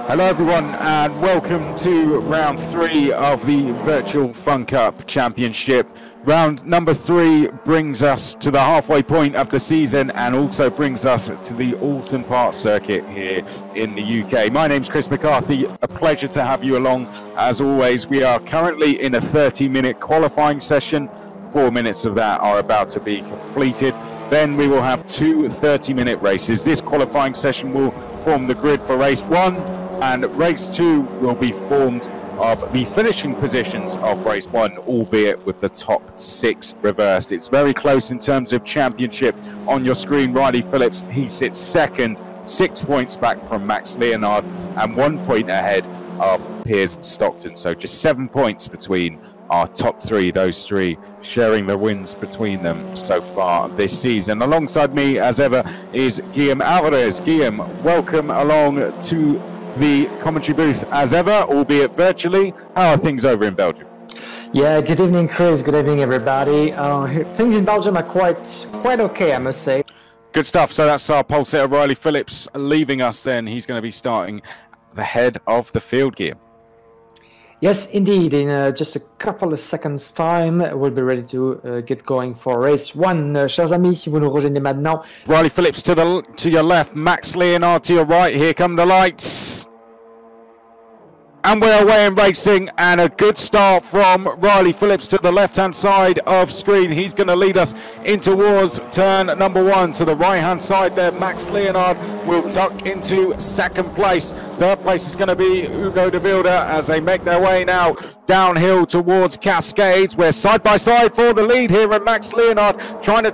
Hello everyone and welcome to round 3 of the Virtual Fun Cup Championship. Round number 3 brings us to the halfway point of the season and also brings us to the Oulton Park circuit here in the UK. My name's Chris McCarthy, a pleasure to have you along as always. We are currently in a 30-minute qualifying session. 4 minutes of that are about to be completed. Then we will have 2 30-minute races. This qualifying session will form the grid for race 1. And race 2 will be formed of the finishing positions of race 1, albeit with the top 6 reversed. It's very close in terms of championship. On your screen, Riley Phillips, he sits second, 6 points back from Max Leonard and 1 point ahead of Piers Stockton. So just 7 points between our top 3, those 3 sharing the wins between them so far this season. Alongside me, as ever, is Guillaume Alvarez. Guillaume, welcome along to the commentary booth as ever, albeit virtually. How are things over in Belgium? Yeah, good evening, Chris. Good evening, everybody. Things in Belgium are quite okay, I must say. Good stuff. So that's our pole sitter, Riley Phillips, leaving us then. He's going to be starting the head of the field, Guillaume. Yes, indeed. In just a couple of seconds' time, we'll be ready to get going for race 1. Chers amis, si vous nous rejoignez maintenant. Riley Phillips to your left, Max Leonard to your right. Here come the lights. And we're away in racing, and a good start from Riley Phillips to the left-hand side of screen. He's going to lead us in towards turn number 1. To the right-hand side there, Max Leonard will tuck into second place. Third place is going to be Hugo de Wilde as they make their way now downhill towards Cascades. We're side by side for the lead here, and Max Leonard trying to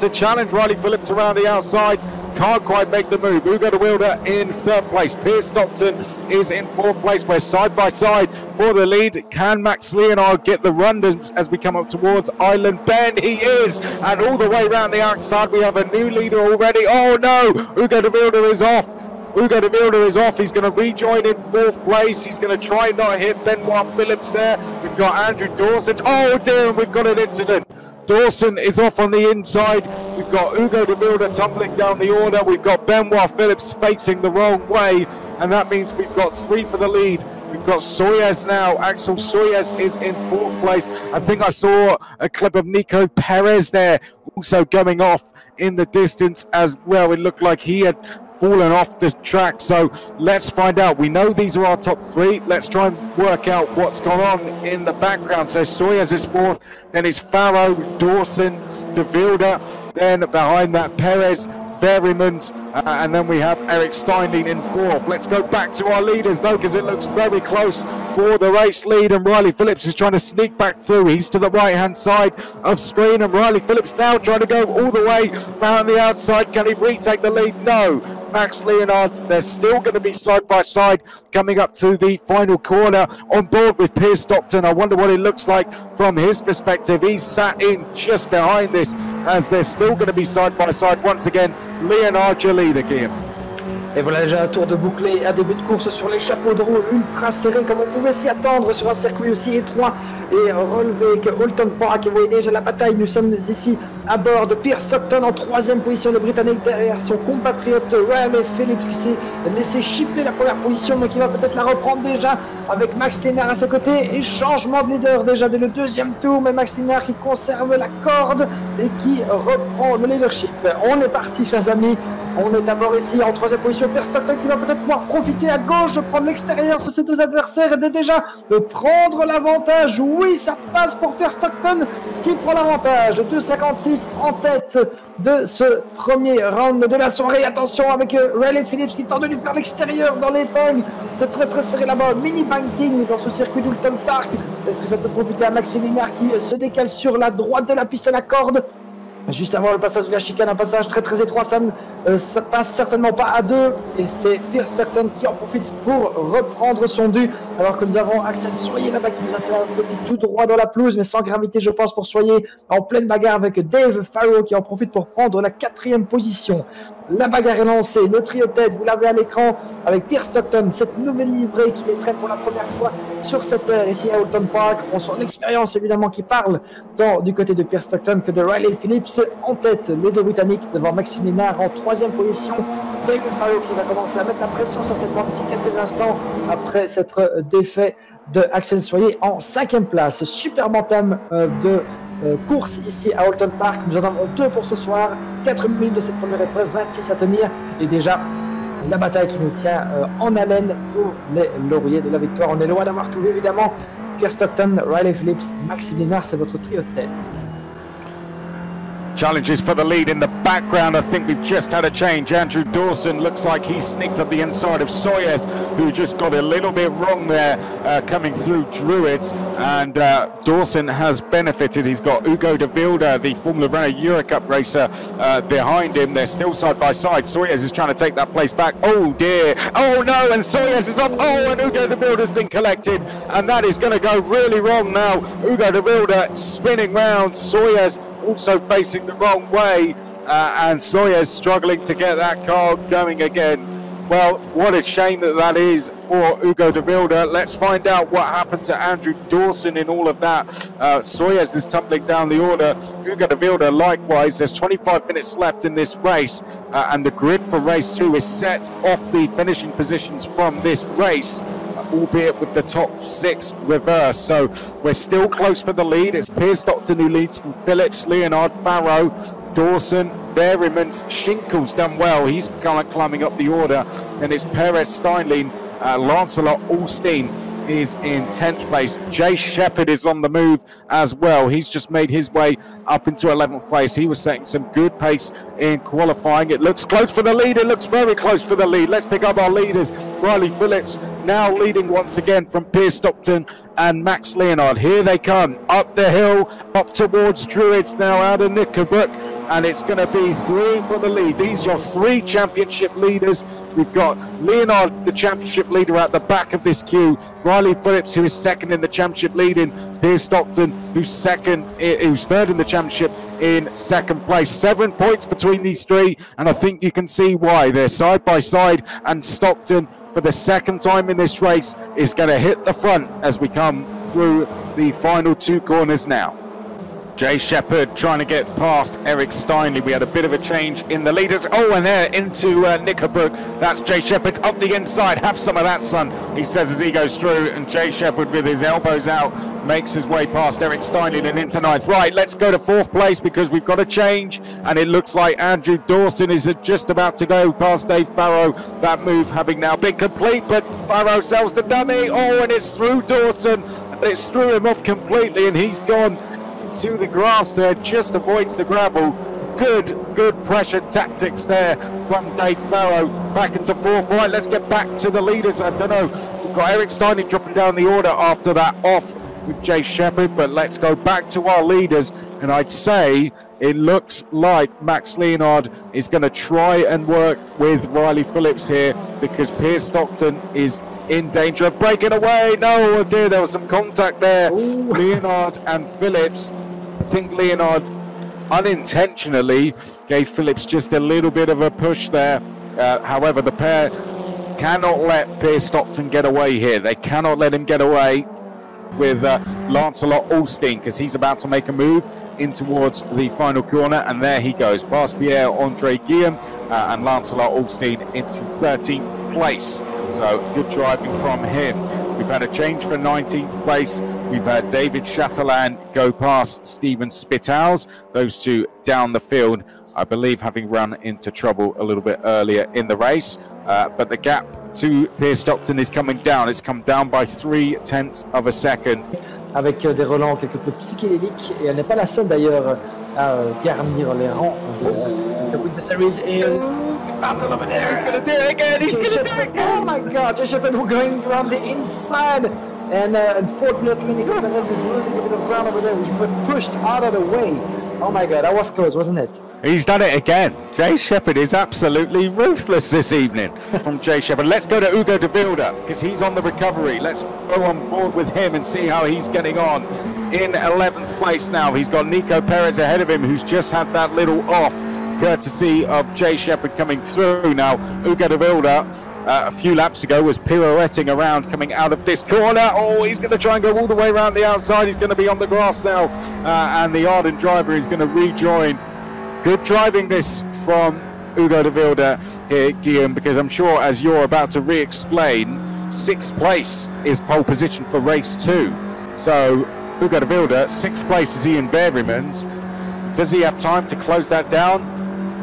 challenge Riley Phillips around the outside. Can't quite make the move. Hugo de Wilde in third place. Piers Stockton is in fourth place. We're side by side for the lead. Can Max Leonard get the run as we come up towards Island Bend? He is. And all the way around the outside, we have a new leader already. Oh no! Hugo de Wilde is off. Hugo de Wilde is off. He's going to rejoin in fourth place. He's going to try and not hit Benoit Phillips there. We've got Andrew Dawson. Oh dear, we've got an incident. Dawson is off on the inside. We've got Hugo de Wilde tumbling down the order. We've got Benoit Phillips facing the wrong way. And that means we've got 3 for the lead. We've got Soyez now. Axel Soyez is in fourth place. I think I saw a clip of Nico Perez there also going off in the distance as well. It looked like he had fallen off the track. So let's find out. We know these are our top 3. Let's try and work out what's gone on in the background. So Soyez is fourth, then it's Farrow, Dawson, de Wilde, then behind that Perez, Verimund, and then we have Eric Steinlein in fourth. Let's go back to our leaders though, because it looks very close for the race lead, and Riley Phillips is trying to sneak back through. He's to the right hand side of screen, and Riley Phillips now trying to go all the way around the outside. Can he retake the lead? No. Max Leonard, they're still going to be side by side coming up to the final corner on board with Piers Stockton. I wonder what it looks like from his perspective. He's sat in just behind this as they're still going to be side by side once again. Leonard, your leader, Guillaume. Et voilà déjà un tour de bouclé, un début de course sur les chapeaux de roue ultra serrés comme on pouvait s'y attendre sur un circuit aussi étroit et relevé que Oulton Park. Et vous voyez déjà la bataille. Nous sommes ici à bord de Piers Stockton en 3e position, le Britannique derrière son compatriote Riley Phillips qui s'est laissé chipper la première position mais qui va peut-être la reprendre déjà avec Max Leonard à ses côtés. Et changement de leader déjà dès le 2e tour, mais Max Leonard qui conserve la corde et qui reprend le leadership. On est parti, chers amis. On est d'abord ici en 3e position. Piers Stockton qui va peut-être pouvoir profiter à gauche de prendre l'extérieur sur ses 2 adversaires et de déjà de prendre l'avantage. Oui, ça passe pour Piers Stockton qui prend l'avantage. 2,56 en tête de ce premier round de la soirée. Attention avec Riley Phillips qui tente de lui faire l'extérieur dans l'épingle. C'est très serré là-bas. Mini banking dans ce circuit d'Oulton Park. Est-ce que ça peut profiter à Max Leonard qui se décale sur la droite de la piste à la corde? Juste avant le passage de la chicane, un passage très étroit, ça passe certainement pas à 2 et c'est Piers Stockton qui en profite pour reprendre son dû, alors que nous avons Axel Soyer là-bas qui nous a fait un petit tout droit dans la pelouse, mais sans gravité je pense pour Soyer, en pleine bagarre avec Dave Farrow qui en profite pour prendre la 4e position. La bagarre est lancée, le trio tête, vous l'avez à l'écran avec Piers Stockton, cette nouvelle livrée qui les traite pour la première fois sur cette terre ici à Oulton Park. On sent l'expérience évidemment qui parle tant du côté de Piers Stockton que de Riley Phillips. course en tête, les deux Britanniques devant Maxime Lénard en 3e position. David Farrow qui va commencer à mettre la pression certainement d'ici quelques instants après s'être défait de Axel Soyer en 5e place. Superbe entame de course ici à Oulton Park. Nous en avons 2 pour ce soir. 4 minutes de cette première épreuve, 26 à tenir. Et déjà, la bataille qui nous tient en haleine pour les lauriers de la victoire. On est loin d'avoir tout vu, évidemment. Pierre Stockton, Riley Phillips, Maxime Lénard, c'est votre trio de tête. Challenges for the lead in the background. I think we've just had a change. Andrew Dawson looks like he sneaked up the inside of Sawyers, who just got a little bit wrong there coming through Druids. And Dawson has benefited. He's got Hugo de Wilde, the Formula Renault Eurocup racer, behind him. They're still side by side. Sawyers is trying to take that place back. Oh dear. Oh no. And Sawyers is off. Oh, and Hugo de Wilde has been collected. And that is going to go really wrong now. Hugo de Wilde spinning round. Sawyers also facing the wrong way, and Sawyer's struggling to get that car going again. Well, what a shame that is for Hugo de Wilde. Let's find out what happened to Andrew Dawson in all of that. Sawyers is tumbling down the order. Hugo de Wilde likewise. There's 25 minutes left in this race, and the grid for race 2 is set off the finishing positions from this race, albeit with the top 6 reverse. So we're still close for the lead. It's Piers Stockton who leads from Phillips, Leonard, Farrow, Dawson, Berryman's, Schinkel's done well. He's kind of climbing up the order. And it's Perez, Steinlein, Lancelot, Alstein is in 10th place. Jay Shepherd is on the move as well. He's just made his way up into 11th place. He was setting some good pace in qualifying. It looks close for the lead. It looks very close for the lead. Let's pick up our leaders. Riley Phillips now leading once again from Piers Stockton and Max Leonard. Here they come up the hill, up towards Druids now out of Knickerbrook. And it's going to be 3 for the lead. These are 3 championship leaders. We've got Leonard, the championship leader, at the back of this queue. Riley Phillips, who is second in the championship lead, in Piers Stockton, who's third in the championship, in 2nd place. 7 points between these 3, and I think you can see why. They're side by side, and Stockton, for the 2nd time in this race, is going to hit the front as we come through the final 2 corners now. Jay Shepherd trying to get past Eric Steinley. We had a bit of a change in the leaders. Oh, and there into Knickerbrook. That's Jay Shepherd up the inside. Have some of that, son, he says as he goes through. And Jay Shepherd, with his elbows out, makes his way past Eric Steinley and into 9th. Right, let's go to 4th place because we've got a change. And it looks like Andrew Dawson is just about to go past Dave Farrow. That move having now been complete, but Farrow sells the dummy. Oh, and it's through Dawson. And it's through him off completely, and he's gone to the grass there, just avoids the gravel. Good pressure tactics there from Dave Farrow. Back into 4th. Right, let's get back to the leaders. I don't know, we've got Eric Steinley dropping down the order after that off with Jay Shepherd, but let's go back to our leaders, and I'd say it looks like Max Leonard is going to try and work with Riley Phillips here, because Piers Stockton is in danger of breaking away. No, oh dear, there was some contact there. Ooh. Leonard and Phillips. I think Leonard unintentionally gave Phillips just a little bit of a push there. However, the pair cannot let Piers Stockton get away here. They cannot let him get away with Lancelot Alstein, because he's about to make a move in towards the final corner, and there he goes past Pierre-Andre Guillaume and Lancelot Alstein into 13th place. So good driving from him. We've had a change for 19th place. We've had David Chatelain go past Stephen Spittals. Those two down the field, I believe, having run into trouble a little bit earlier in the race. But the gap to Piers Stockton is coming down. It's come down by 0.3 of a second. Avec des relents quelque peu psychédéliques, et elle n'est pas la seule d'ailleurs à garnir les rangs de Winter Series. Et battle over there. He's going to do it again. He's going to do it again. Oh my God, Jay Shepherd going around the inside. And unfortunately, Nico Perez is losing a bit of ground over there, which got pushed out of the way. Oh my God, that was close, wasn't it? He's done it again. Jay Shepherd is absolutely ruthless this evening from Jay Shepherd. Let's go to Hugo de Wilde, because he's on the recovery. Let's go on board with him and see how he's getting on. In 11th place now, he's got Nico Perez ahead of him, who's just had that little off, courtesy of Jay Shepherd coming through. Now, Hugo de Wilde, a few laps ago, was pirouetting around coming out of this corner. Oh, he's going to try and go all the way around the outside. He's going to be on the grass now, and the Arden driver is going to rejoin Good driving this from Hugo de Wilde here, Guillaume, because I'm sure as you're about to re-explain, 6th place is pole position for race 2. So Hugo de Wilde, 6th place is Ian Verrimans. Does he have time to close that down?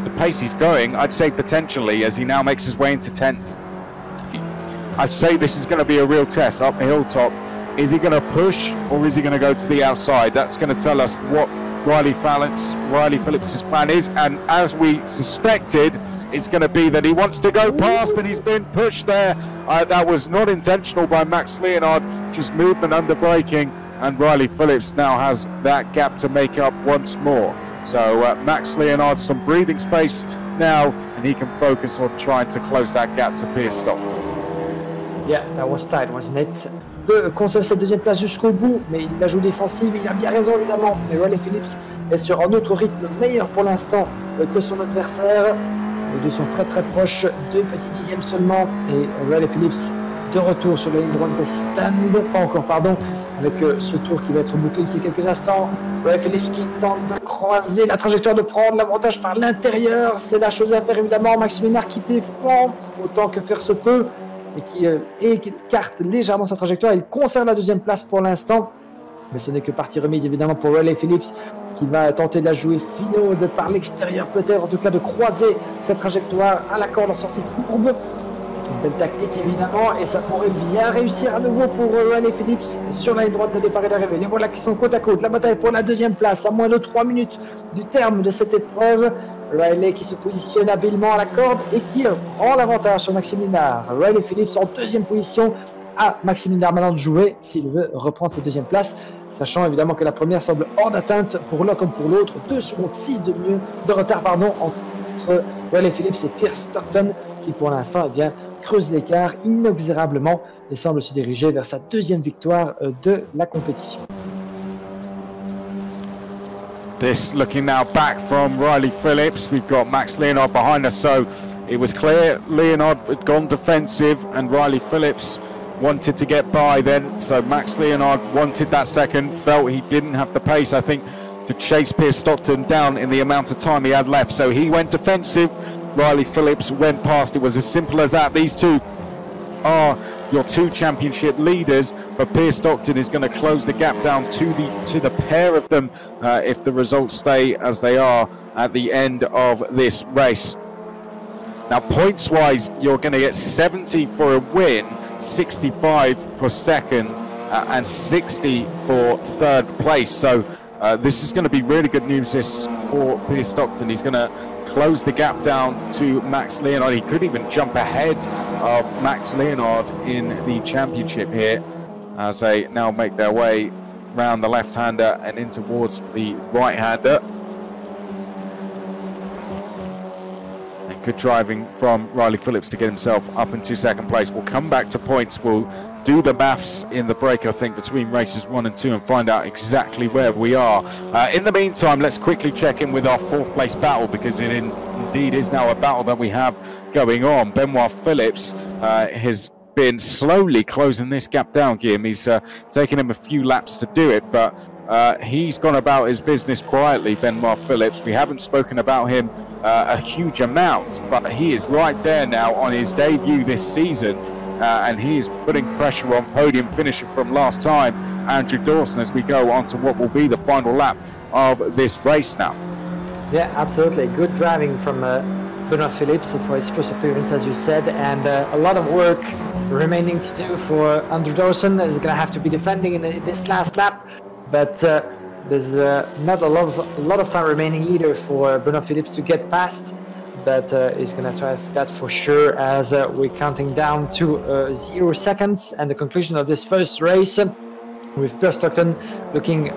The pace he's going, I'd say potentially, as he now makes his way into 10th. I'd say this is going to be a real test up the hilltop. Is he going to push or is he going to go to the outside? That's going to tell us what Riley Phillips' plan is, and as we suspected, it's going to be that he wants to go past, but he's been pushed there. That was not intentional by Max Leonard, just movement under braking, and Riley Phillips now has that gap to make up once more. So Max Leonard some breathing space now, and he can focus on trying to close that gap to Pierce Stockton. Yeah, that was tight, wasn't it? De conserver cette deuxième place jusqu'au bout, mais il la joue défensive, il a bien raison évidemment. Mais Riley Phillips est sur un autre rythme meilleur pour l'instant que son adversaire. Les deux sont très très proches, 2 petits dixièmes seulement. Et Riley Phillips de retour sur la ligne droite des stands, pas encore pardon, avec ce tour qui va être bouclé d'ici quelques instants. Riley Phillips qui tente de croiser la trajectoire, de prendre l'avantage par l'intérieur, c'est la chose à faire évidemment. Max Minard qui défend autant que faire se peut, et qui écarte légèrement sa trajectoire. Il conserve la deuxième place pour l'instant, mais ce n'est que partie remise évidemment pour Riley Phillips, qui va tenter de la jouer finaude par l'extérieur, peut-être en tout cas de croiser cette trajectoire à la corde en sortie de courbe. Une belle tactique évidemment, et ça pourrait bien réussir à nouveau pour Riley Phillips sur la ligne droite de départ et d'arrivée. Les voilà qui sont côte à côte, la bataille pour la deuxième place à moins de 3 minutes du terme de cette épreuve. Riley qui se positionne habilement à la corde et qui rend l'avantage sur Maxime Minard. Riley Phillips en deuxième position, à Maxime Minard maintenant de jouer s'il veut reprendre cette deuxième place, sachant évidemment que la première semble hors d'atteinte pour l'un comme pour l'autre. 2 secondes 6 de retard entre Riley Phillips et Pierce Stockton, qui pour l'instant creuse l'écart inexorablement et semble se diriger vers sa deuxième victoire de la compétition. This looking now back from Riley Phillips. We've got Max Leonard behind us, so it was clear Leonard had gone defensive and Riley Phillips wanted to get by then. So Max Leonard wanted that second, felt he didn't have the pace, I think, to chase Pierce Stockton down in the amount of time he had left. So he went defensive, Riley Phillips went past. It was as simple as that. These two are your 2 championship leaders, but Pierce Stockton is going to close the gap down to the pair of them if the results stay as they are at the end of this race. Now points wise, you're going to get 70 for a win, 65 for second, and 60 for third place. So this is going to be really good news this for Pierce Stockton. He's going to close the gap down to Max Leonard. He could even jump ahead of Max Leonard in the championship here as they now make their way round the left-hander and in towards the right-hander. And good driving from Riley Phillips to get himself up into second place. We'll come back to points. We'll do the maths in the break, I think, between races 1 and 2 and find out exactly where we are. In the meantime, let's quickly check in with our 4th place battle, because it indeed is now a battle that we have going on. Benoit Phillips has been slowly closing this gap down, Guillaume. He's taken him a few laps to do it, but he's gone about his business quietly, Benoit Phillips. We haven't spoken about him a huge amount, but he is right there now on his debut this season. And he is putting pressure on podium finisher from last time, Andrew Dawson, as we go on to what will be the final lap of this race now. Yeah, absolutely. Good driving from Benoit Phillips for his first appearance, as you said, and a lot of work remaining to do for Andrew Dawson. He's going to have to be defending in this last lap, but there's not a lot of time remaining either for Benoit Phillips to get past. But he's going to try that for sure, as we're counting down to 0 seconds and the conclusion of this first race, with Pierce Stockton looking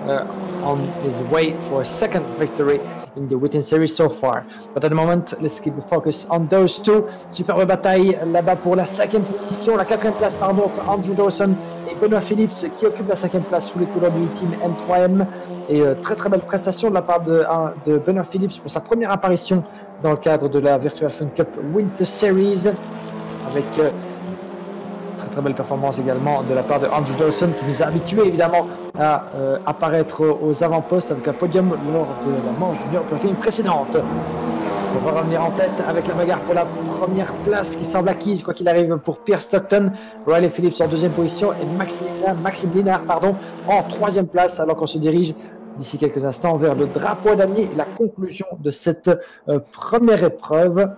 on his way for a second victory in the Witten Series so far. But at the moment, let's keep the focus on those two. Superbe bataille là-bas pour la 4e position, la 4e place pardon, entre Andrew Dawson et Benoit Phillips, qui occupe la 5e place sous les couleurs du team M3M. Et très très belle prestation de la part de Benoit Phillips pour sa première apparition dans le cadre de la Virtual Fun Cup Winter Series, avec très belle performance également de la part de Andrew Dawson qui nous a habitués évidemment à apparaître aux avant-postes avec un podium lors de la manche junior précédente. On va revenir en tête avec la bagarre pour la première place qui semble acquise quoi qu'il arrive pour Pierre Stockton, Riley Phillips en deuxième position et Maxime Linard en troisième place, alors qu'on se dirige d'ici quelques instants vers le drapeau damier et la conclusion de cette première épreuve.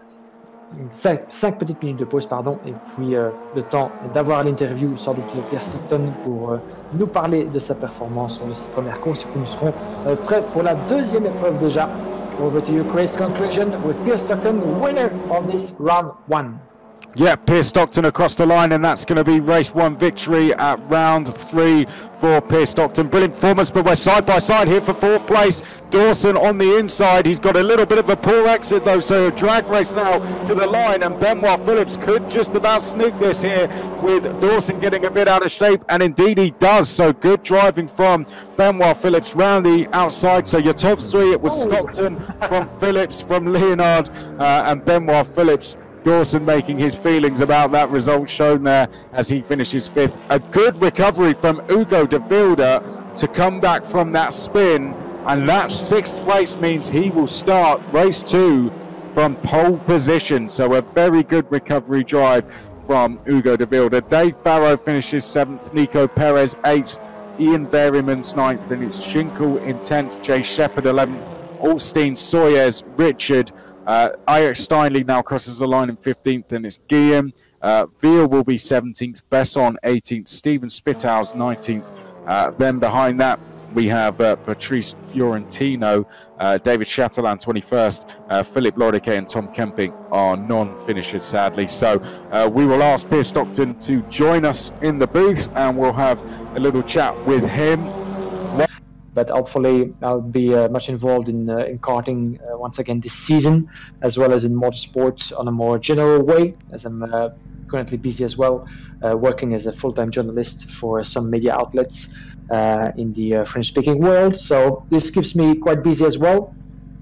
5 petites minutes de pause, et puis le temps d'avoir l'interview sans doute de Pierre Stockton pour nous parler de sa performance sur cette première course et puis nous serons prêts pour la deuxième épreuve déjà. Over to you, Chris. Conclusion with Pierre Stockton, winner of this round 1. Yeah, Pierce Stockton across the line, and that's going to be race 1 victory at round 3 for Pierce Stockton. Brilliant performance, but we're side by side here for 4th place. Dawson on the inside. He's got a little bit of a poor exit though, so a drag race now to the line, and Benoit Phillips could just about sneak this here with Dawson getting a bit out of shape, and indeed he does. So good driving from Benoit Phillips round the outside. So your top 3, it was Stockton, from Phillips, from Leonard, and Benoit Phillips. Dawson making his feelings about that result shown there as he finishes 5th. A good recovery from Hugo de Wilde to come back from that spin, and that 6th place means he will start race 2 from pole position. So a very good recovery drive from Hugo de Wilde. Dave Farrow finishes 7th, Nico Perez 8th, Ian Berryman's 9th, and it's Schinkel in 10th, Jay Shepherd 11th, Alstein, Sawyers, Richard. Ajax Steinley now crosses the line in 15th, and it's Guillaume. Veal will be 17th, Besson 18th, Stephen Spittau's 19th. Then behind that, we have Patrice Fiorentino, David Chatelain 21st, Philip Lorique and Tom Kemping are non-finishers, sadly. So we will ask Pierce Stockton to join us in the booth, and we'll have a little chat with him. But hopefully I'll be much involved in karting once again this season, as well as in motorsports on a more general way, as I'm currently busy as well, working as a full-time journalist for some media outlets in the French-speaking world. So this keeps me quite busy as well.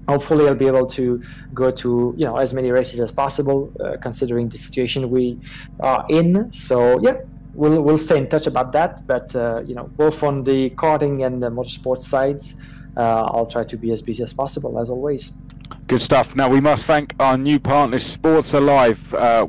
Hopefully I'll be able to go to as many races as possible, considering the situation we are in. So yeah. We'll stay in touch about that, but both on the karting and the motorsport sides, I'll try to be as busy as possible, as always. Good stuff. Now we must thank our new partners, Sports Alive.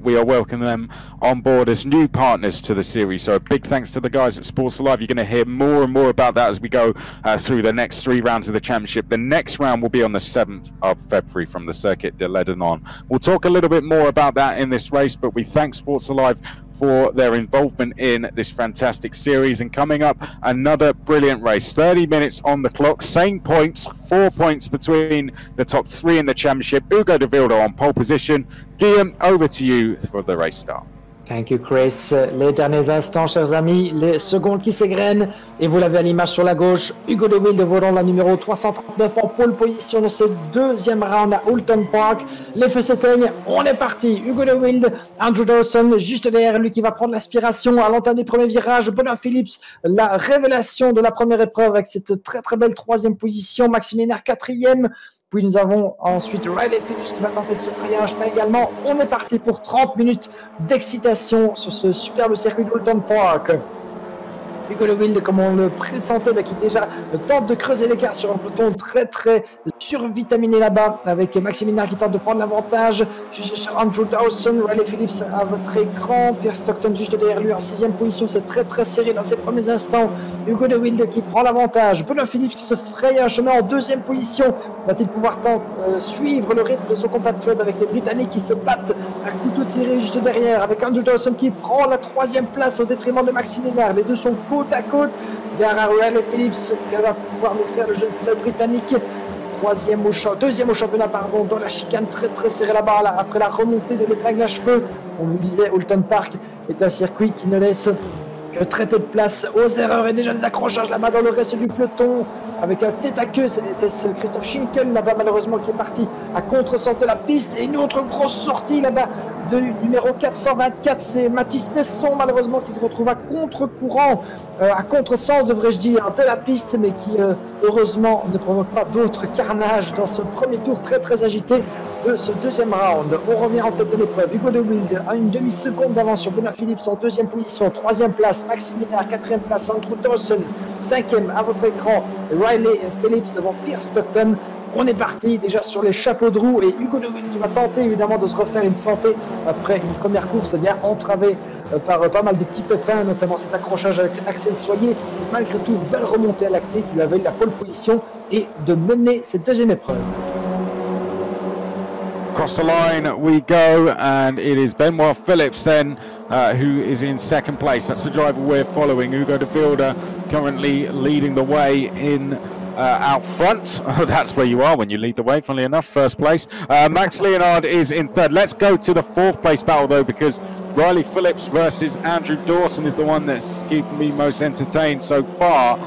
We are welcoming them on board as new partners to the series. So a big thanks to the guys at Sports Alive. You're going to hear more and more about that as we go through the next 3 rounds of the championship. The next round will be on the 7th of February from the Circuit de Lebanon. We'll talk a little bit more about that in this race, but we thank Sports Alive for their involvement in this fantastic series. And coming up, another brilliant race. 30 minutes on the clock, same points, 4 points between the top 3 in the championship. Hugo de Wilde on pole position. Guillaume, over to you for the race start. Thank you, Chris. Les derniers instants, chers amis, les secondes qui s'égrènent, et vous l'avez à l'image sur la gauche, Hugo de Wilde volant la numéro 339 en pole position dans ce deuxième round à Oulton Park. Les feux s'éteignent, on est parti. Hugo de Wilde, Andrew Dawson, juste derrière lui qui va prendre l'aspiration à l'entame des premiers virages. Benoit Phillips, la révélation de la première épreuve avec cette très très belle 3e position. Maxime Linard 4e. Puis nous avons ensuite Riley Phillips qui va tenter de se frayer un chemin également. On est parti pour 30 minutes d'excitation sur ce superbe circuit d'Oulton Park. Hugo de Wilde, comme on le pressentait, qui déjà tente de creuser l'écart sur un peloton très très survitaminé là-bas, avec Maxime Linard qui tente de prendre l'avantage. Juste sur Andrew Dawson, Riley Phillips à votre écran, Pierre Stockton juste derrière lui en 6e position. C'est très très serré dans ses premiers instants. Hugo de Wilde qui prend l'avantage. Benoit Phillips qui se fraye un chemin en 2e position. Va-t-il pouvoir suivre le rythme de son compatriote avec les Britanniques qui se battent à couteau tiré juste derrière, avec Andrew Dawson qui prend la 3e place au détriment de Maxime Linard. Les deux sont côte à côte. Derrière Riley Phillips que va pouvoir nous faire le jeune pilote britannique. Deuxième au championnat, dans la chicane très très serrée là-bas, après la remontée de l'épingle à cheveux. On vous disait, Oulton Park est un circuit qui ne laisse que très peu de place aux erreurs et déjà des accrochages là-bas dans le reste du peloton. Avec un tête à queue, c'était Christophe Schinkel là-bas malheureusement qui est parti à contresens de la piste, et une autre grosse sortie là-bas numéro 424, c'est Mathis Pesson, malheureusement, qui se retrouve à contre-courant, à contre-sens, devrais-je dire, de la piste, mais qui, heureusement, ne provoque pas d'autres carnages dans ce premier tour très très agité de ce deuxième round. On revient en tête de l'épreuve. Hugo de Wilde a une demi-seconde d'avance sur Benoît Phillips en deuxième position, troisième place, Maximilien, quatrième place, Andrew Dawson, cinquième à votre écran, Riley Phillips devant Pierre Stockton. On est parti déjà sur les chapeaux de roue et Hugo de Wilde qui va tenter évidemment de se refaire une santé après une première course bien entravée par pas mal de petits pépins, notamment cet accrochage avec Axel Soyer. Malgré tout, belle remontée à la clé, qui avait eu la pole position et de mener cette deuxième épreuve. Across the line we go, and it is Benoit Phillips then who is in second place. That's the driver we're following. Hugo de Wilde currently leading the way in out front. That's where you are when you lead the way, funnily enough, first place. Max Leonard is in third. Let's go to the fourth place battle though, because Riley Phillips versus Andrew Dawson is the one that's keeping me most entertained so far.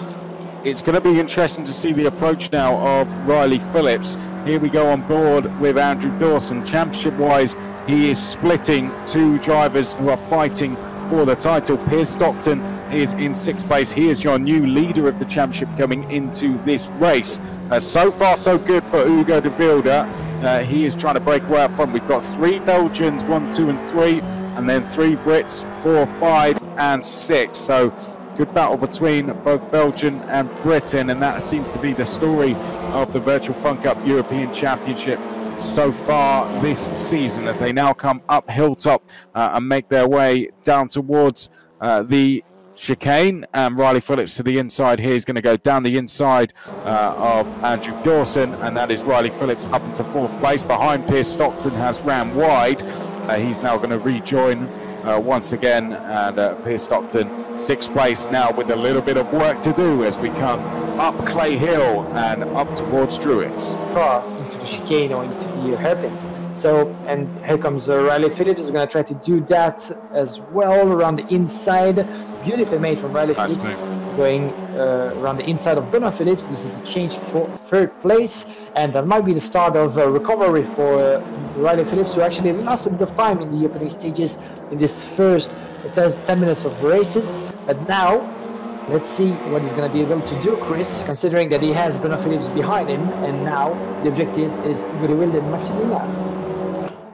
It's going to be interesting to see the approach now of Riley Phillips. Here we go on board with Andrew Dawson. Championship-wise, he is splitting two drivers who are fighting for the title. Piers Stockton is in sixth place. He is your new leader of the championship coming into this race. So far, so good for Hugo de Wilde. He is trying to break away up front. We've got three Belgians, 1, 2, and 3, and then three Brits, 4, 5, and 6. So good battle between both Belgium and Britain, and that seems to be the story of the Virtual Fun Cup European Championship so far this season, as they now come up hilltop and make their way down towards the chicane. Riley Phillips to the inside here is going to go down the inside of Andrew Dawson, and that is Riley Phillips up into fourth place. Behind Piers Stockton has ran wide. He's now going to rejoin once again, and Piers Stockton sixth place now with a little bit of work to do as we come up Clay Hill and up towards Druids. Into the chicane or into the hairpins. So, and here comes Riley Phillips is going to try to do that as well around the inside. Beautifully made from Riley Phillips. Going around the inside of Benoît Phillips. This is a change for third place, and that might be the start of recovery for Riley Phillips, who actually lost a bit of time in the opening stages in this first 10 minutes of races. But now, let's see what he's going to be able to do, Chris, considering that he has Benoît Phillips behind him, and now the objective is Hugo de Wilde and Maximilien.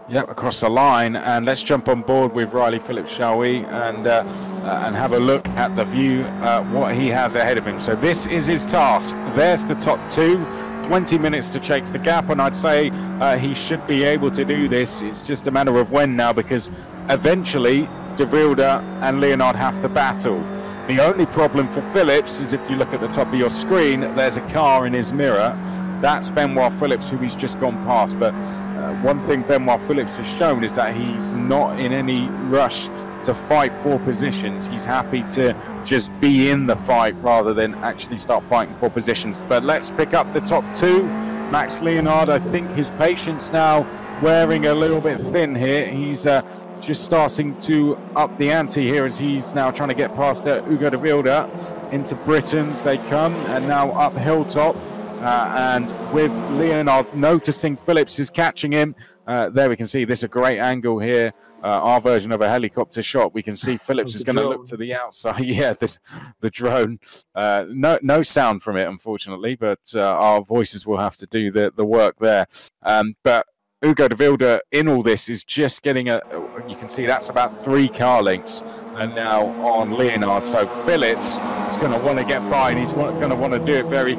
Yep, across the line, and let's jump on board with Riley Phillips, shall we, and have a look at the view, what he has ahead of him. So this is his task. There's the top two, 20 minutes to chase the gap, and I'd say he should be able to do this. It's just a matter of when now, because eventually de Wilde and Leonard have to battle. The only problem for Phillips is if you look at the top of your screen, there's a car in his mirror. That's Benoit Phillips, who he's just gone past. But one thing Benoit Phillips has shown is that he's not in any rush to fight for positions. He's happy to just be in the fight rather than actually start fighting for positions. But let's pick up the top two. Max Leonard, I think his patience now wearing a little bit thin here. He's just starting to up the ante here as he's now trying to get past Hugo de Wilde. Into Britons they come, and now up hilltop. And with Leonard noticing Phillips is catching him, there we can see this is a great angle here, our version of a helicopter shot. We can see Phillips is going to look to the outside. Yeah, the drone. No sound from it, unfortunately, but our voices will have to do the work there. But Hugo de Wilde in all this is just getting you can see that's about 3 car lengths and now on Leonard. So Phillips is going to want to get by, and he's going to want to do it very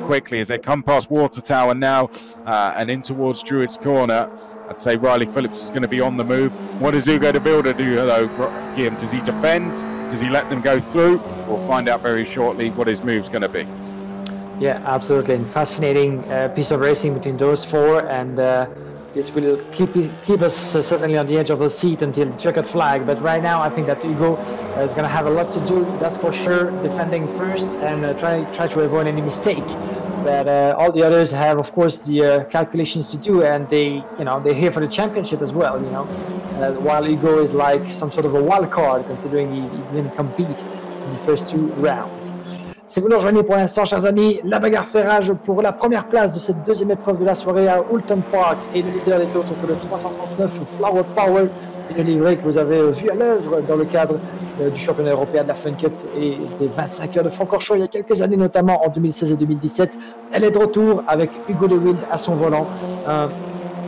quickly as they come past Water Tower now and in towards Druids Corner. I'd say Riley Phillips is going to be on the move. What does Hugo de Wilde do, hello, Guillaume? Does he defend? Does he let them go through? We'll find out very shortly what his move's going to be. Yeah, absolutely. And fascinating piece of racing between those four, and this will keep us certainly on the edge of the seat until the checkered flag. But right now, I think that Hugo is going to have a lot to do, that's for sure, defending first and try to avoid any mistake. But all the others have, of course, the calculations to do, and they're here for the championship as well. While Hugo is like some sort of a wild card, considering he didn't compete in the first 2 rounds. Si vous nous rejoignez pour l'instant, chers amis, la bagarre fait rage pour la première place de cette deuxième épreuve de la soirée à Oulton Park, et le leader n'est autre que le 339 Flower Power une livrée que vous avez vue à l'œuvre dans le cadre du championnat européen de la Fun Cup et des 25 heures de Francorchamps il y a quelques années, notamment en 2016 et 2017. Elle est de retour avec Hugo de Wilde à son volant,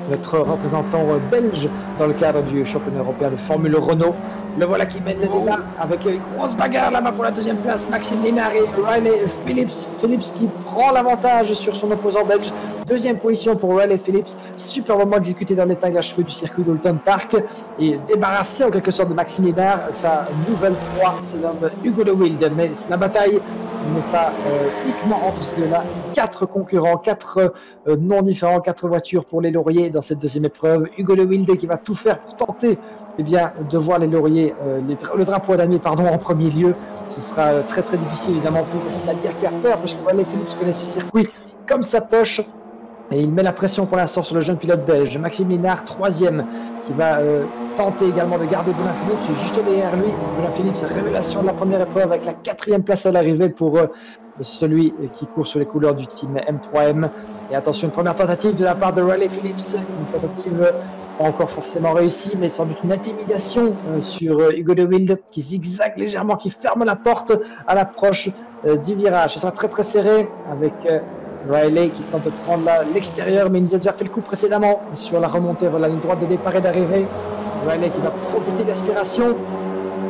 notre représentant belge dans le cadre du championnat européen de Formule Renault. Le voilà qui mène le débat avec une grosse bagarre là-bas pour la deuxième place. Maxime Lénard et Riley Phillips. Phillips qui prend l'avantage sur son opposant belge. Deuxième position pour Riley Phillips. Superbement exécuté dans l'épingle à cheveux du circuit d'Oulton Park. Et débarrassé en quelque sorte de Maxime Lénard. Sa nouvelle proie, c'est l'homme Hugo de Wilde. Mais la bataille n'est pas uniquement entre ces deux-là. 4 concurrents, 4 noms différents, 4 voitures pour les lauriers dans cette deuxième épreuve. Hugo de Wilde qui va tout faire pour tenter de voir les lauriers, le drapeau à damier en premier lieu. Ce sera très très difficile évidemment pour facile à dire qu'à faire parce que Riley Phillips connaît ce circuit comme sa poche et il met la pression pour l'instant sur le jeune pilote belge. Maxime Lénard, troisième, qui va tenter également de garder Benoît Phillips juste derrière lui. Benoît Phillips, révélation de la première épreuve avec la 4e place à l'arrivée pour celui qui court sur les couleurs du team M3M. Et attention, une première tentative de la part de Riley Phillips, une tentative pas encore forcément réussie, mais sans doute une intimidation sur Hugo de Wilde qui zigzague légèrement, qui ferme la porte à l'approche du virage. Ce sera très très serré avec Riley qui tente de prendre l'extérieur, mais il nous a déjà fait le coup précédemment sur la remontée vers la ligne droite de départ et d'arrivée. Riley qui va profiter de l'aspiration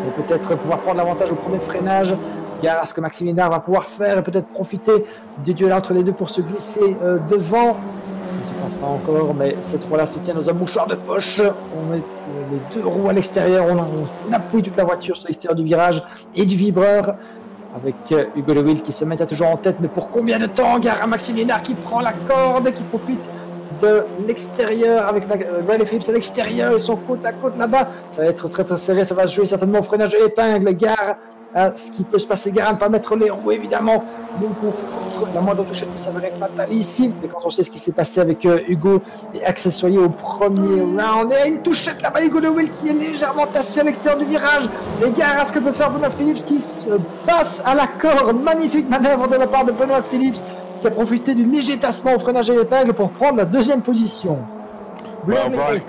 et peut-être pouvoir prendre l'avantage au premier freinage. Gare à ce que Maxime Lénard va pouvoir faire et peut-être profiter du duel entre les deux pour se glisser devant. Ça ne se passe pas encore, mais cette fois-là se tient dans un mouchoir de poche. On met les 2 roues à l'extérieur, on appuie toute la voiture sur l'extérieur du virage et du vibreur. Avec Hugo de Wilde qui se met toujours en tête, mais pour combien de temps? Gare à Maxime Lénard qui prend la corde, qui profite de l'extérieur avec Riley Phillips à l'extérieur et son côte à côte là-bas. Ça va être très très serré, ça va se jouer certainement au freinage de l'épingle. Gare à ce qui peut se passer, gare à ne pas mettre les roues évidemment. Donc la moindre touche peut s'avérer fatale ici. Et quand on sait ce qui s'est passé avec Hugo et accessoiré au premier round, et une touchette là-bas, Hugo de Wilde qui est légèrement tassé à l'extérieur du virage. Et gare à ce que peut faire Benoît Phillips qui se passe à l'accord. Magnifique manœuvre de la part de Benoît Phillips qui a profité du léger tassement au freinage et l'épingle pour prendre la 2e position.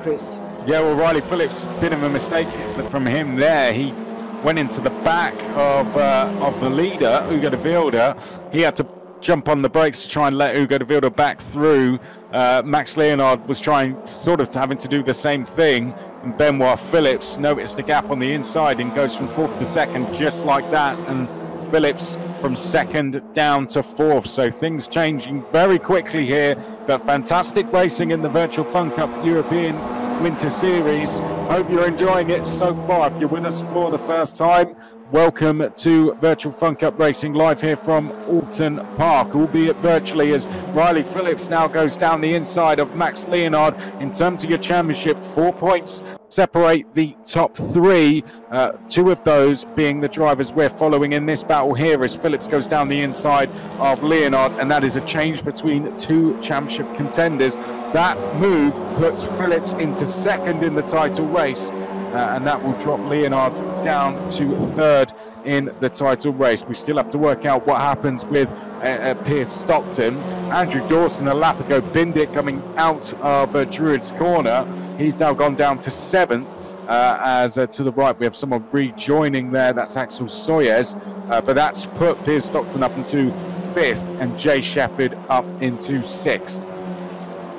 Chris. Yeah, well, Riley Phillips, bit of a mistake from him there. He went into the back of the leader, Hugo de Wilde. He had to jump on the brakes to try and let Hugo de Wilde back through. Max Leonard was having to do the same thing. And Benoit Phillips noticed the gap on the inside and goes from 4th to 2nd just like that. And Phillips from 2nd down to 4th. So things changing very quickly here. But fantastic racing in the Virtual Fun Cup European Winter Series. Hope you're enjoying it so far. If you're with us for the first time, welcome to Virtual Fun Cup Racing live here from Oulton Park, albeit virtually, as Riley Phillips now goes down the inside of Max Leonard. In terms of your championship, 4 points separate the top 3, 2 of those being the drivers we're following in this battle here as Phillips goes down the inside of Leonard, and that is a change between 2 championship contenders. That move puts Phillips into 2nd in the title race, and that will drop Leonard down to 3rd in the title race. We still have to work out what happens with Pierce Stockton. Andrew Dawson a lap ago binned it coming out of Druid's corner. He's now gone down to 7th. As to the right we have someone rejoining there, that's Axel Soyez, but that's put Pierce Stockton up into 5th and Jay Shepherd up into 6th.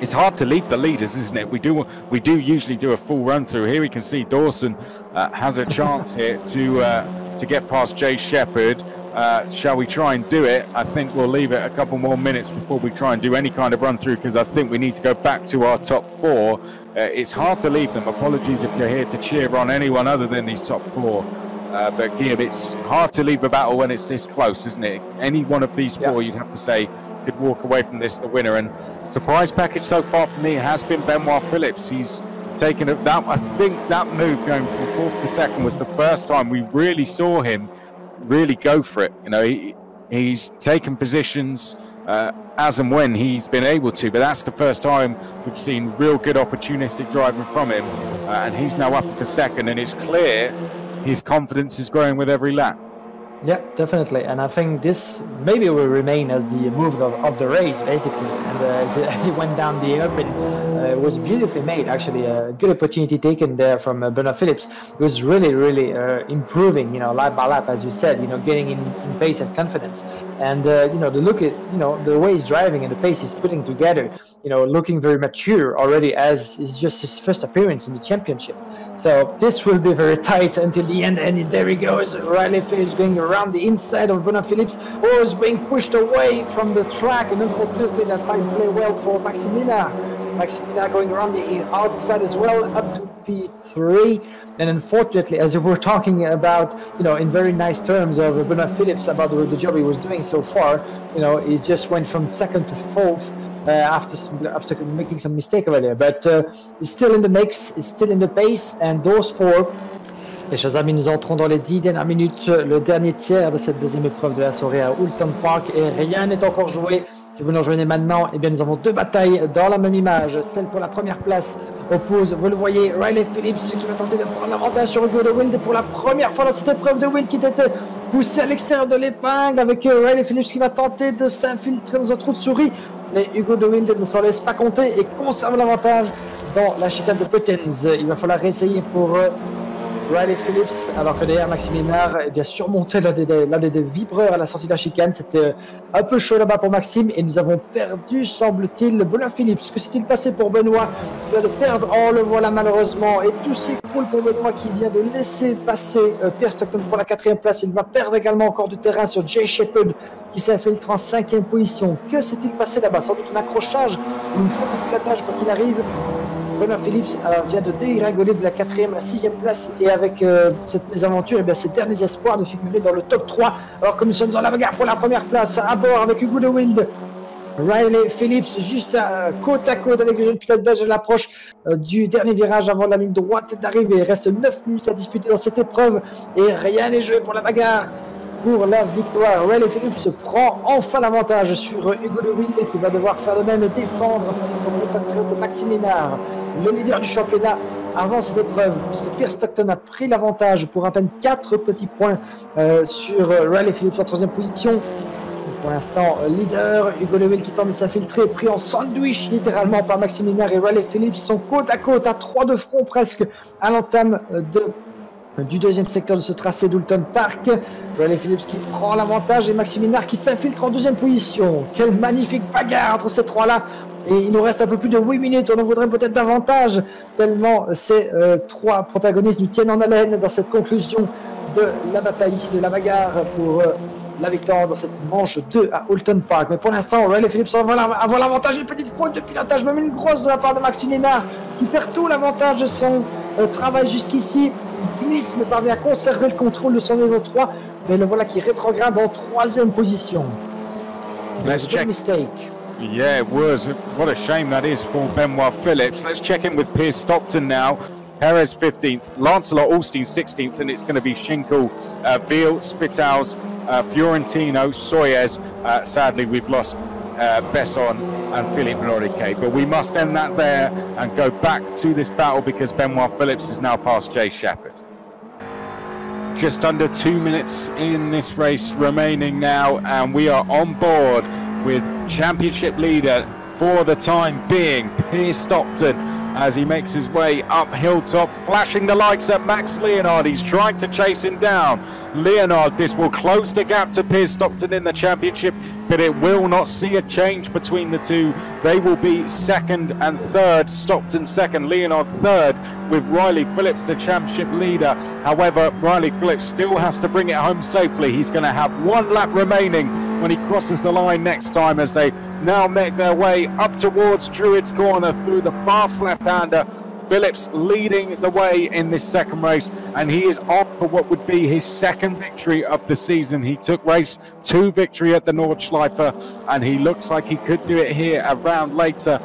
It's hard to leave the leaders, isn't it? We do usually do a full run through. Here we can see Dawson has a chance here to get past Jay Shepherd. Shall we try and do it? I think we'll leave it a couple more minutes before we try and do any kind of run through, because I think we need to go back to our top 4. It's hard to leave them. Apologies if you're here to cheer on anyone other than these top 4. But Guillaume, it's hard to leave a battle when it's this close, isn't it? Any one of these 4, you'd have to say, could walk away from this the winner. And surprise package so far for me has been Benoit Phillips. He's taken that. I think that move going from 4th to 2nd was the first time we really saw him really go for it. You know, he's taken positions as and when he's been able to, but that's the first time we've seen real good opportunistic driving from him, and he's now up to 2nd, and it's clear his confidence is growing with every lap. Yeah, definitely, and I think this maybe will remain as the move of the race, basically. And as he went down the open, was beautifully made, actually. A good opportunity taken there from Benoit Phillips. It was really, really improving, you know, lap by lap, as you said, you know, getting in pace and confidence. And, you know, the look at, you know, the way he's driving and the pace he's putting together, you know, looking very mature already, as is just his first appearance in the championship. So this will be very tight until the end. And there he goes. Riley Phillips going around the inside of Benoit Phillips, or is being pushed away from the track. And unfortunately, that might play well for Maxime Liénard. Maxime Liénard going around the outside as well, up to P3. And unfortunately, as we were talking about, you know, in very nice terms of Benoit Phillips about the job he was doing so far, you know, he just went from second to fourth after making some mistake over there. But he's still in the mix, he's still in the pace, and those four. Et chers amis, nous entrons dans les 10 dernières minutes, le dernier tiers de cette deuxième épreuve de la soirée à Oulton Park, et rien n'est encore joué. Si vous nous rejoignez maintenant, eh bien nous avons deux batailles dans la même image. Celle pour la première place oppose, vous le voyez, Riley Phillips qui va tenter de prendre l'avantage sur Hugo de Wilde pour la première fois dans cette épreuve. De Wilde qui était poussé à l'extérieur de l'épingle, avec Riley Phillips qui va tenter de s'infiltrer dans un trou de souris. Mais Hugo de Wilde ne s'en laisse pas compter et conserve l'avantage dans la chicane de Puttens. Il va falloir essayer pour Riley Phillips, alors que derrière Maxime Liénard surmontait l'un des vibreurs à la sortie de la chicane. C'était un peu chaud là-bas pour Maxime, et nous avons perdu, semble-t-il, Benoit Phillips. Que s'est-il passé pour Benoît qui vient de perdre? Oh, le voilà malheureusement, et tout s'écroule pour Benoît qui vient de laisser passer Pierre Stockton pour la 4e place. Il va perdre également encore du terrain sur Jay Shepherd qui s'infiltre en 5e position. Que s'est-il passé là-bas? Sans doute un accrochage ou une faute de pilotage, quoi qu'il arrive. Benoit Phillips vient de dégringoler de la 4e à la 6e place, et avec cette mésaventure, ses derniers espoirs de figurer dans le top 3, alors que nous sommes dans la bagarre pour la première place à bord avec Hugo de Wilde. Riley Phillips juste côte à côte avec le jeune pilote belge à l'approche du dernier virage avant la ligne droite d'arrivée. Il reste 9 minutes à disputer dans cette épreuve et rien n'est joué pour la bagarre. Pour la victoire, Riley Phillips prend enfin l'avantage sur Hugo de Wilde, qui va devoir faire le même et défendre face à son compatriote Maxime Liénard, le leader du championnat avant cette épreuve, puisque Pierre Stockton a pris l'avantage pour à peine 4 petits points sur Riley Phillips en 3e position. Pour l'instant, leader, Hugo de Wilde qui tente de s'infiltrer, pris en sandwich littéralement par Maxime Liénard et Riley Phillips. Ils sont côte à côte, à 3 de front presque, à l'entame du 2e secteur de ce tracé d'Oulton Park. Riley Phillips qui prend l'avantage et Maxime Liénard qui s'infiltre en 2e position. Quelle magnifique bagarre entre ces trois-là. Et il nous reste un peu plus de 8 minutes, on en voudrait peut-être davantage, tellement ces 3 protagonistes nous tiennent en haleine dans cette conclusion de la bataille ici, de la bagarre pour la victoire dans cette manche 2 à Oulton Park. Mais pour l'instant, Riley Phillips va avoir l'avantage, une petite faute de pilotage, même une grosse de la part de Maxime Liénard, qui perd tout l'avantage de son travail jusqu'ici. Il glisse, mais parvient à conserver le contrôle de son niveau 3, mais le voilà qui rétrograde en 3e position. Let's check. Mistake. Yeah, it was. What a shame that is for Benoit Phillips. Let's check in with Piers Stockton now. Perez 15th, Lancelot Alstein 16th, and it's going to be Schinkel, Veal, Spitals, Fiorentino, Soyez. Sadly, we've lost Besson and Philippe Loriquet, but we must end that there and go back to this battle because Benoit Phillips is now past Jay Shepherd. Just under 2 minutes in this race remaining now, and we are on board with championship leader for the time being, Piers Stockton, as he makes his way up hilltop, flashing the lights at Max Liénard. He's trying to chase him down. Liénard, this will close the gap to Piers Stockton in the championship, but it will not see a change between the two. They will be 2nd and 3rd. Stockton 2nd, Liénard 3rd, with Riley Phillips the championship leader. However, Riley Phillips still has to bring it home safely. He's going to have 1 lap remaining when he crosses the line next time, as they now make their way up towards Druids Corner through the fast left-hander. Phillips leading the way in this second race, and he is on for what would be his 2nd victory of the season. He took race 2 victory at the Nordschleife, and he looks like he could do it here a round later,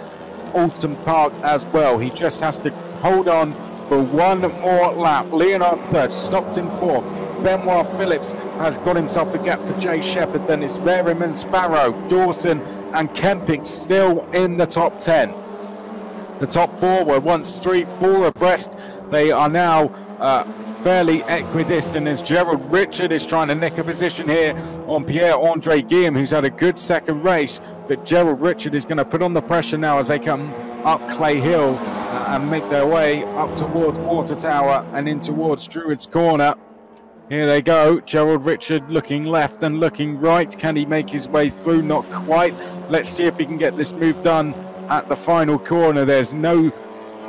Oulton Park as well. He just has to hold on for 1 more lap. Liénard 3rd, Stockton 4th. Benoit Phillips has got himself the gap to Jay Shepherd. Then it's Merrimans, Farrow, Dawson and Kemping still in the top 10. The top 4 were once 3-4 abreast. They are now fairly equidistant as Gerald Richard is trying to nick a position here on Pierre-Andre Guillaume, who's had a good second race. But Gerald Richard is going to put on the pressure now as they come up Clay Hill and make their way up towards Water Tower and in towards Druids Corner. Here they go. Gerald Richard looking left and looking right. Can he make his way through? Not quite. Let's see if he can get this move done at the final corner. There's no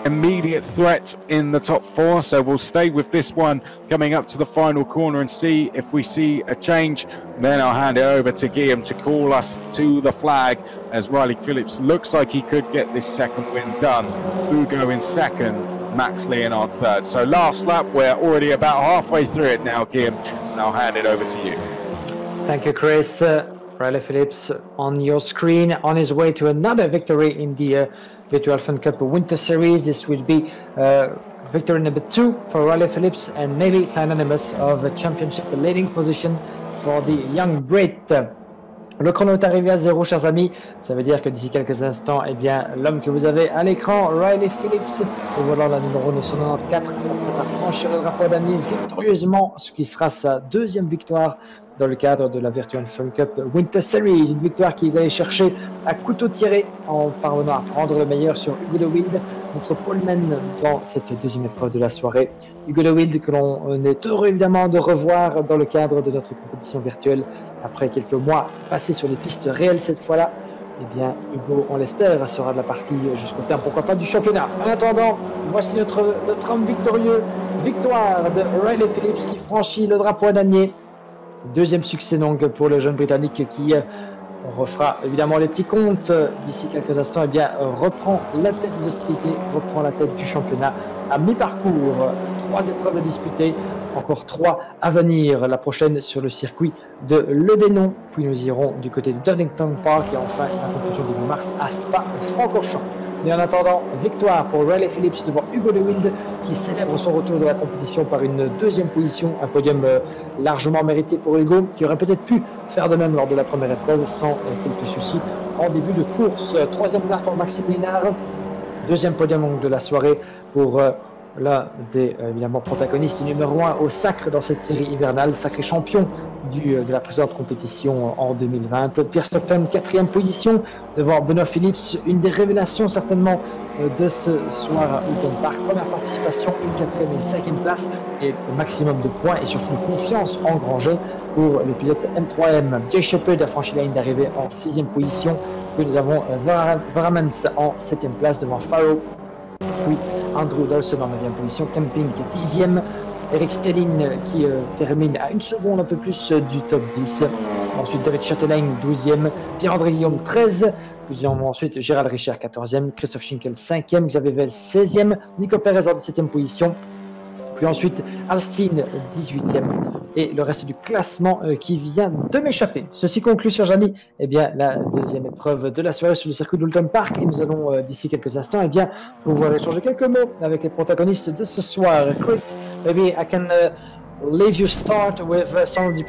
immediate threat in the top four, so we'll stay with this one coming up to the final corner and see if we see a change. Then I'll hand it over to Guillaume to call us to the flag, as Riley Phillips looks like he could get this second win done. Ugo in second, Max Leonard third. So last lap, we're already about halfway through it now, Guillaume, and I'll hand it over to you. Thank you, Chris. Riley Phillips on your screen, on his way to another victory in the Virtual Fun Cup Winter Series. This will be victory number 2 for Riley Phillips and maybe synonymous of a championship leading position for the young Brit. Le chrono est arrivé à 0, chers amis. Ça veut dire que d'ici quelques instants, eh bien, l'homme que vous avez à l'écran, Riley Phillips, au volant de la numéro 994, s'apprête à franchir le drapeau d'année victorieusement, ce qui sera sa deuxième victoire dans le cadre de la Virtual Fun Cup Winter Series. Une victoire qu'ils allaient chercher à couteau tiré en parvenant à prendre le meilleur sur Hugo de Wild contre Paul Men dans cette deuxième épreuve de la soirée. Hugo de Wild que l'on est heureux évidemment de revoir dans le cadre de notre compétition virtuelle après quelques mois passés sur les pistes réelles cette fois-là. Eh bien, Hugo, on l'espère, sera de la partie jusqu'au terme, pourquoi pas, du championnat. En attendant, voici notre homme victorieux. Victoire de Riley Phillips qui franchit le drapeau à damier. Deuxième succès donc pour le jeune Britannique qui refera évidemment les petits comptes d'ici quelques instants. Eh bien, reprend la tête des hostilités, reprend la tête du championnat à mi-parcours. 3 épreuves disputées, encore 3 à venir. La prochaine sur le circuit de Le Dénon, puis nous irons du côté de Oulton Park et enfin la conclusion début mars à Spa-Francorchamps. Mais en attendant, victoire pour Riley Phillips devant Hugo de Wild qui célèbre son retour de la compétition par une deuxième position, un podium largement mérité pour Hugo qui aurait peut-être pu faire de même lors de la première épreuve sans quelques soucis en début de course. Troisième place pour Maxime Lénard, deuxième podium de la soirée pour l'un des évidemment protagonistes numéro 1 au sacre dans cette série hivernale, sacré champion de la précédente compétition en 2020. Pierre Stockton, quatrième position devant Benoît Phillips, une des révélations certainement de ce soir à Oulton Park. Première participation, une quatrième et une cinquième place et le maximum de points et surtout de confiance engrangée pour le pilote M3M. Jay Shepard a franchi la ligne d'arrivée en sixième position. Puis nous avons Varamans en septième place devant Farrow. Puis Andrew Dawson en 9e position, Camping 10e, Eric Stelling qui termine à une seconde un peu plus du top 10. Ensuite David Chatelain 12e, Pierre-André Guillaume 13e, puis ensuite Gérald Richard 14e, Christophe Schinkel 5e, Xavier Vell 16e, Nico Perez en 17e position. Puis ensuite Alcine 18e et le reste du classement qui vient de m'échapper. Ceci conclut, chers amis, eh bien, la deuxième épreuve de la soirée sur le circuit d'Oulton Park et nous allons d'ici quelques instants eh bien, pouvoir échanger quelques mots avec les protagonistes de ce soir. Chris, maybe I can leave you start with some of the